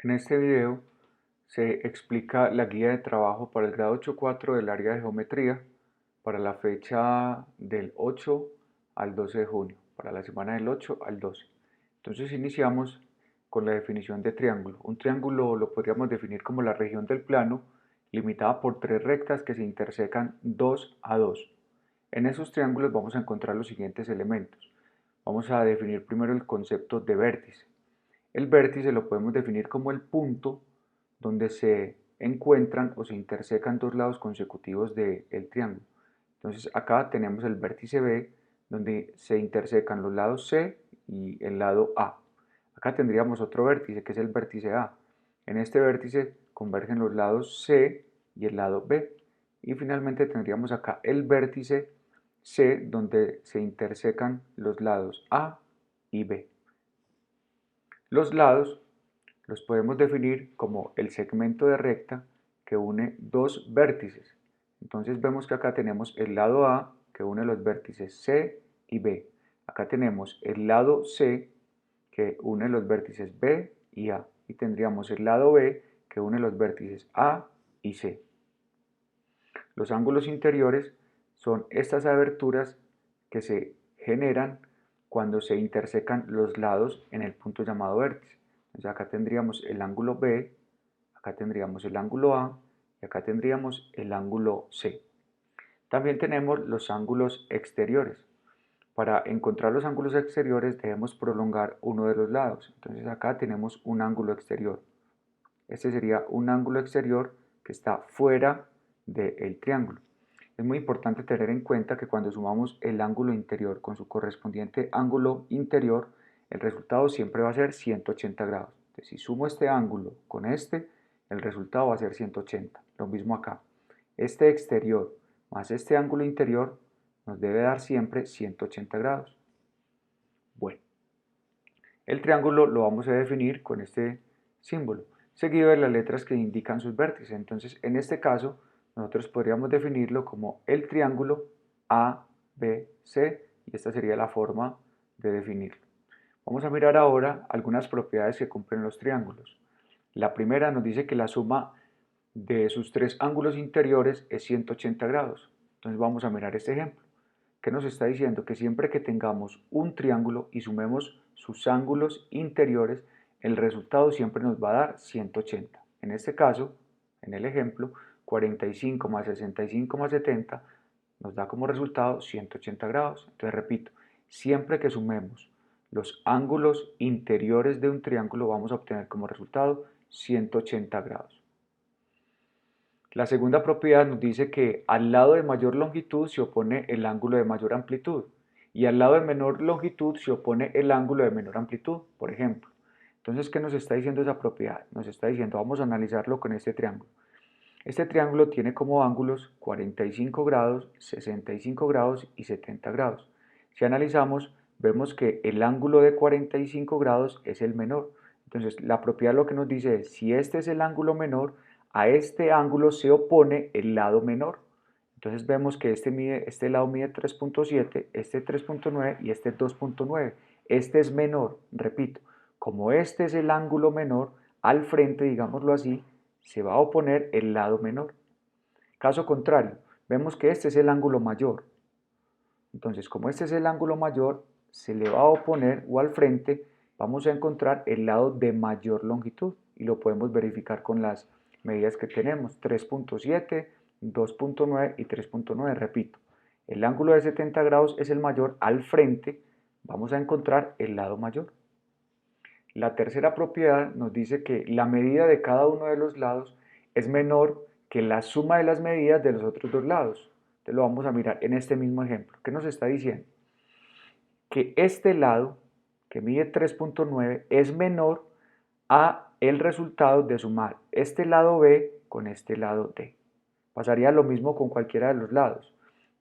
En este video se explica la guía de trabajo para el grado 8.4 del área de geometría para la fecha del 8 al 12 de junio, para la semana del 8 al 12. Entonces iniciamos con la definición de triángulo. Un triángulo lo podríamos definir como la región del plano limitada por tres rectas que se intersecan 2 a 2. En esos triángulos vamos a encontrar los siguientes elementos. Vamos a definir primero el concepto de vértice. El vértice lo podemos definir como el punto donde se encuentran o se intersecan dos lados consecutivos del triángulo. Entonces acá tenemos el vértice B donde se intersecan los lados C y el lado A. Acá tendríamos otro vértice que es el vértice A. En este vértice convergen los lados C y el lado B. Y finalmente tendríamos acá el vértice C donde se intersecan los lados A y B. Los lados los podemos definir como el segmento de recta que une dos vértices. Entonces vemos que acá tenemos el lado A que une los vértices C y B. Acá tenemos el lado C que une los vértices B y A. Y tendríamos el lado B que une los vértices A y C. Los ángulos interiores son estas aberturas que se generan cuando se intersecan los lados en el punto llamado vértice. Entonces acá tendríamos el ángulo B, acá tendríamos el ángulo A y acá tendríamos el ángulo C. También tenemos los ángulos exteriores. Para encontrar los ángulos exteriores debemos prolongar uno de los lados. Entonces acá tenemos un ángulo exterior. Este sería un ángulo exterior que está fuera del triángulo. Es muy importante tener en cuenta que cuando sumamos el ángulo interior con su correspondiente ángulo interior, el resultado siempre va a ser 180 grados. Entonces, si sumo este ángulo con este, el resultado va a ser 180. Lo mismo acá. Este exterior más este ángulo interior nos debe dar siempre 180 grados. Bueno, el triángulo lo vamos a definir con este símbolo, seguido de las letras que indican sus vértices. Entonces, en este caso, nosotros podríamos definirlo como el triángulo ABC y esta sería la forma de definirlo. Vamos a mirar ahora algunas propiedades que cumplen los triángulos. La primera nos dice que la suma de sus tres ángulos interiores es 180 grados. Entonces vamos a mirar este ejemplo. ¿Qué nos está diciendo? Que siempre que tengamos un triángulo y sumemos sus ángulos interiores, el resultado siempre nos va a dar 180. En este caso, en el ejemplo, 45 más 65 más 70 nos da como resultado 180 grados. Entonces repito, siempre que sumemos los ángulos interiores de un triángulo vamos a obtener como resultado 180 grados. La segunda propiedad nos dice que al lado de mayor longitud se opone el ángulo de mayor amplitud y al lado de menor longitud se opone el ángulo de menor amplitud, por ejemplo. Entonces, ¿qué nos está diciendo esa propiedad? Nos está diciendo, vamos a analizarlo con este triángulo. Este triángulo tiene como ángulos 45 grados, 65 grados y 70 grados. Si analizamos, vemos que el ángulo de 45 grados es el menor. Entonces, la propiedad lo que nos dice es, si este es el ángulo menor, a este ángulo se opone el lado menor. Entonces vemos que este lado mide 3.7, este 3.9 y este 2.9. Este es menor, repito, como este es el ángulo menor, al frente, digámoslo así, se va a oponer el lado menor. Caso contrario, vemos que este es el ángulo mayor. Entonces, como este es el ángulo mayor, se le va a oponer o al frente vamos a encontrar el lado de mayor longitud y lo podemos verificar con las medidas que tenemos, 3.7, 2.9 y 3.9, repito. El ángulo de 70 grados es el mayor, al frente vamos a encontrar el lado mayor. La tercera propiedad nos dice que la medida de cada uno de los lados es menor que la suma de las medidas de los otros dos lados. Entonces lo vamos a mirar en este mismo ejemplo. ¿Qué nos está diciendo? Que este lado, que mide 3.9, es menor a el resultado de sumar este lado B con este lado D. Pasaría lo mismo con cualquiera de los lados.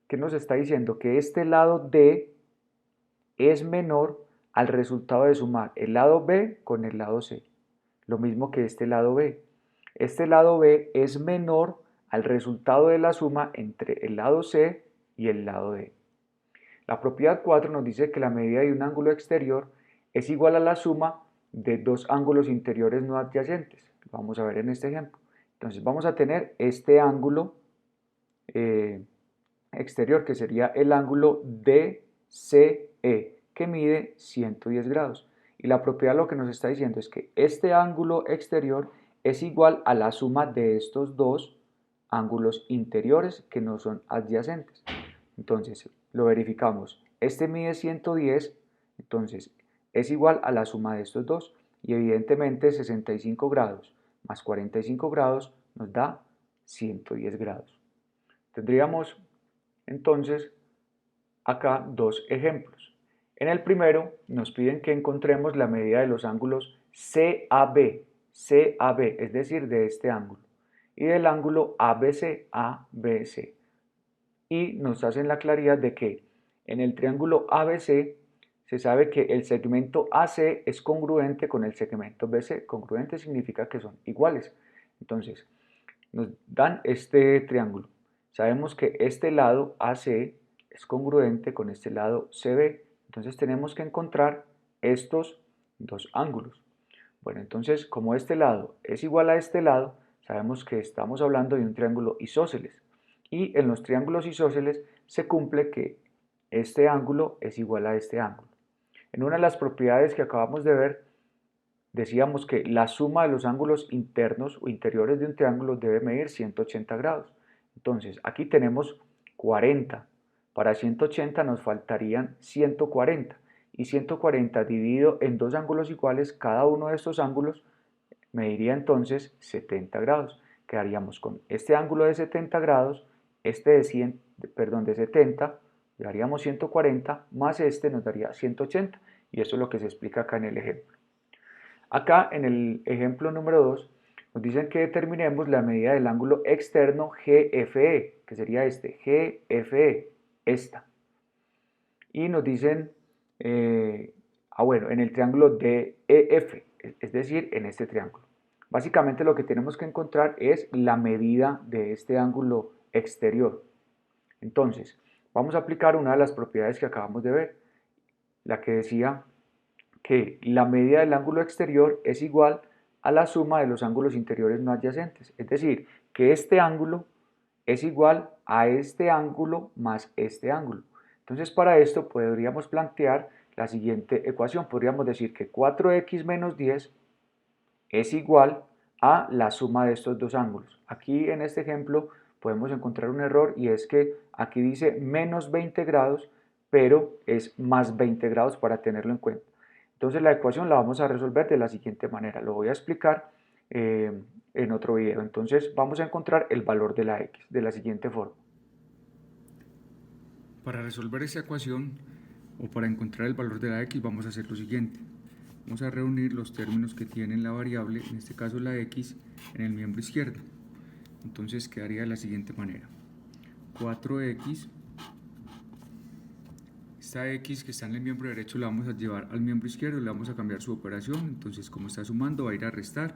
¿Qué nos está diciendo? Que este lado D es menor al resultado de sumar el lado B con el lado C. Lo mismo que este lado B. Este lado B es menor al resultado de la suma entre el lado C y el lado D. La propiedad 4 nos dice que la medida de un ángulo exterior es igual a la suma de dos ángulos interiores no adyacentes. Vamos a ver en este ejemplo. Entonces vamos a tener este ángulo exterior, que sería el ángulo DCE, que mide 110 grados. Y la propiedad lo que nos está diciendo es que este ángulo exterior es igual a la suma de estos dos ángulos interiores que no son adyacentes. Entonces, lo verificamos. Este mide 110, entonces es igual a la suma de estos dos. Y evidentemente 65 grados más 45 grados nos da 110 grados. Tendríamos entonces acá dos ejemplos. En el primero nos piden que encontremos la medida de los ángulos CAB, es decir, de este ángulo, y del ángulo ABC, ABC. Y nos hacen la claridad de que en el triángulo ABC se sabe que el segmento AC es congruente con el segmento BC. Congruente significa que son iguales. Entonces, nos dan este triángulo. Sabemos que este lado AC es congruente con este lado CB. Entonces tenemos que encontrar estos dos ángulos. Bueno, entonces como este lado es igual a este lado, sabemos que estamos hablando de un triángulo isósceles. Y en los triángulos isósceles se cumple que este ángulo es igual a este ángulo. En una de las propiedades que acabamos de ver, decíamos que la suma de los ángulos internos o interiores de un triángulo debe medir 180 grados. Entonces, aquí tenemos 40. Para 180 nos faltarían 140. Y 140 dividido en dos ángulos iguales, cada uno de estos ángulos mediría entonces 70 grados. Quedaríamos con este ángulo de 70 grados, este de 70, daríamos 140, más este nos daría 180. Y eso es lo que se explica acá en el ejemplo. Acá en el ejemplo número 2 nos dicen que determinemos la medida del ángulo externo GFE, que sería este, GFE, esta. Y nos dicen, bueno, en el triángulo DEF, es decir, en este triángulo. Básicamente lo que tenemos que encontrar es la medida de este ángulo exterior. Entonces, vamos a aplicar una de las propiedades que acabamos de ver, la que decía que la medida del ángulo exterior es igual a la suma de los ángulos interiores no adyacentes. Es decir, que este ángulo es igual a este ángulo más este ángulo. Entonces, para esto podríamos plantear la siguiente ecuación. Podríamos decir que 4x menos 10 es igual a la suma de estos dos ángulos. Aquí en este ejemplo podemos encontrar un error y es que aquí dice menos 20 grados, pero es más 20 grados para tenerlo en cuenta. Entonces la ecuación la vamos a resolver de la siguiente manera. Lo voy a explicar en otro video. Entonces vamos a encontrar el valor de la x de la siguiente forma. Para resolver esta ecuación o para encontrar el valor de la x vamos a hacer lo siguiente. Vamos a reunir los términos que tienen la variable, en este caso la x, en el miembro izquierdo. Entonces quedaría de la siguiente manera. 4x, esta x que está en el miembro derecho la vamos a llevar al miembro izquierdo, le vamos a cambiar su operación. Entonces como está sumando va a ir a restar.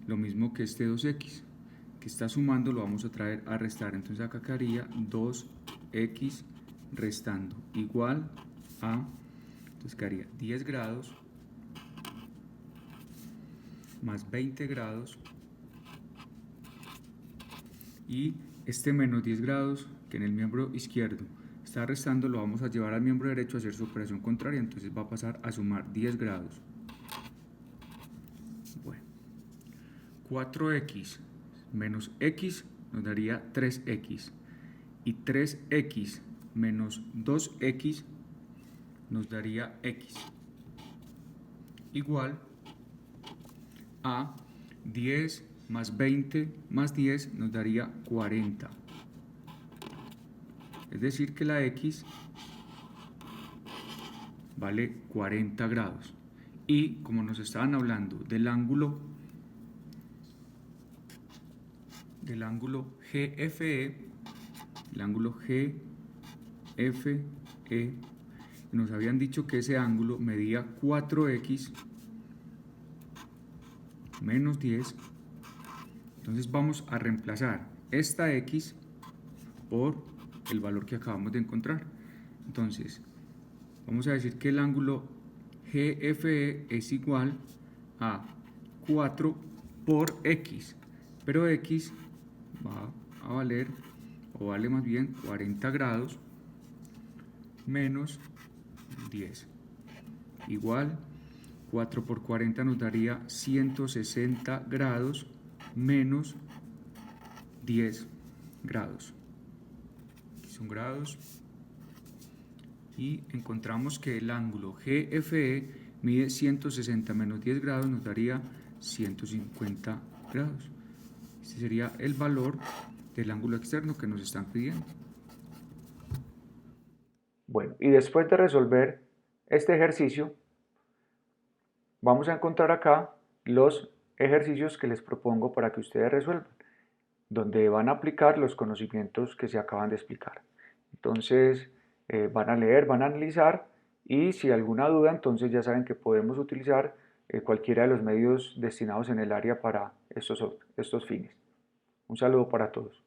Lo mismo que este 2x que está sumando lo vamos a traer a restar. Entonces acá quedaría 2x restando igual a, entonces quedaría 10 grados más 20 grados y este menos 10 grados que en el miembro izquierdo está restando lo vamos a llevar al miembro derecho a hacer su operación contraria, entonces va a pasar a sumar 10 grados. Bueno, 4x menos x nos daría 3x y 3x menos 2x nos daría x igual a 10 más 20 más 10 nos daría 40. Es decir que la x vale 40 grados. Y como nos estaban hablando del ángulo GFE, el ángulo GFE, nos habían dicho que ese ángulo medía 4x menos 10. Entonces vamos a reemplazar esta x por el valor que acabamos de encontrar. Entonces vamos a decir que el ángulo GFE es igual a 4 por X, pero X va a valer, o vale más bien 40 grados menos 10, igual 4 por 40 nos daría 160 grados menos 10 grados. Aquí son grados. Y encontramos que el ángulo GFE mide 160 menos 10 grados, nos daría 150 grados. Este sería el valor del ángulo externo que nos están pidiendo. Bueno, y después de resolver este ejercicio, vamos a encontrar acá los ejercicios que les propongo para que ustedes resuelvan, donde van a aplicar los conocimientos que se acaban de explicar. Entonces, van a leer, van a analizar, y si hay alguna duda, entonces ya saben que podemos utilizar cualquiera de los medios destinados en el área para estos fines. Un saludo para todos.